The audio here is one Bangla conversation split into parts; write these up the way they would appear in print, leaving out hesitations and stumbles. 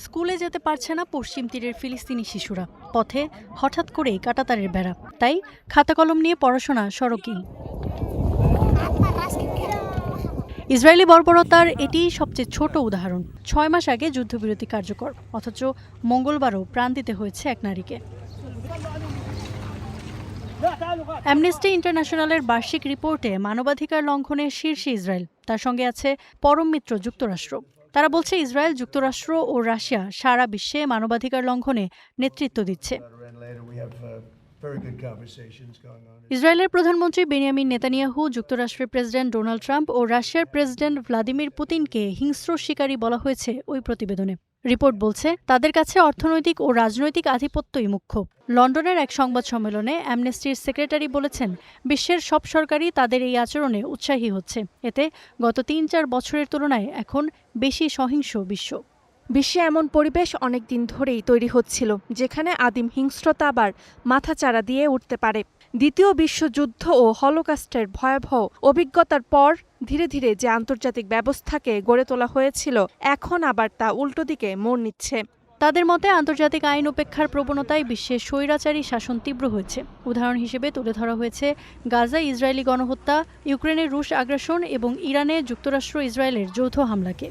স্কুলে যেতে পারছে না পশ্চিম তীরের ফিলিস্তিনি শিশুরা, পথে হঠাৎ করেই কাঁটাতারের বেড়া, তাই খাতা কলম নিয়ে পড়াশোনা সড়কেই। ইসরায়েলি বর্বরতার এটিই সবচেয়ে ছোট উদাহরণ। ৬ মাস আগে যুদ্ধবিরতি কার্যকর, অথচ মঙ্গলবারও প্রাণ দিতে হয়েছে এক নারীকে। অ্যামনেস্টি ইন্টারন্যাশনালের বার্ষিক রিপোর্টে মানবাধিকার লঙ্ঘনের শীর্ষে ইসরায়েল, তার সঙ্গে আছে পরম মিত্র যুক্তরাষ্ট্র। তারা বলছে ইসরায়েল, যুক্তরাষ্ট্র ও রাশিয়া সারা বিশ্বে মানবাধিকার লঙ্ঘনে নেতৃত্ব দিচ্ছে। ইসরায়েলের প্রধানমন্ত্রী বেনিয়ামিন নেতানিয়াহু, যুক্তরাষ্ট্রের প্রেসিডেন্ট ডোনাল্ড ট্রাম্প ও রাশিয়ার প্রেসিডেন্ট ভ্লাদিমির পুতিনকে হিংস্র শিকারী বলা হয়েছে ওই প্রতিবেদনে। রিপোর্ট বলছে তাদের কাছে অর্থনৈতিক ও রাজনৈতিক আধিপত্যই মুখ্য। লন্ডনের এক সংবাদ সম্মেলনে অ্যামনেস্টির সেক্রেটারি বলেছেন, বিশ্বের সব সরকারই তাদের এই আচরণে উৎসাহী হচ্ছে। এতে গত ৩-৪ বছরের তুলনায় এখন বেশি সহিংস বিশ্ব। বিশ্বে এমন পরিবেশ অনেক দিন ধরেই তৈরি হচ্ছিল, যেখানে আদিম হিংস্রতা আবার মাথাচাড়া দিয়ে উঠতে পারে। দ্বিতীয় বিশ্বযুদ্ধ ও হলোকস্টের ভয়াবহ অভিজ্ঞতার পর ধীরে ধীরে যে আন্তর্জাতিক ব্যবস্থাকে গড়ে তোলা হয়েছিল, এখন আবার তা উল্টো দিকে মোড় নিচ্ছে। তাদের মতে আন্তর্জাতিক আইন উপেক্ষার প্রবণতায় বিশ্বে স্বৈরাচারী শাসন তীব্র হয়েছে। উদাহরণ হিসেবে তুলে ধরা হয়েছে গাজায় ইসরায়েলি গণহত্যা, ইউক্রেনের রুশ আগ্রাসন এবং ইরানে যুক্তরাষ্ট্র ইসরায়েলের যৌথ হামলাকে।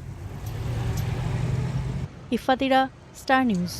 ইফাতিরা, স্টার নিউজ।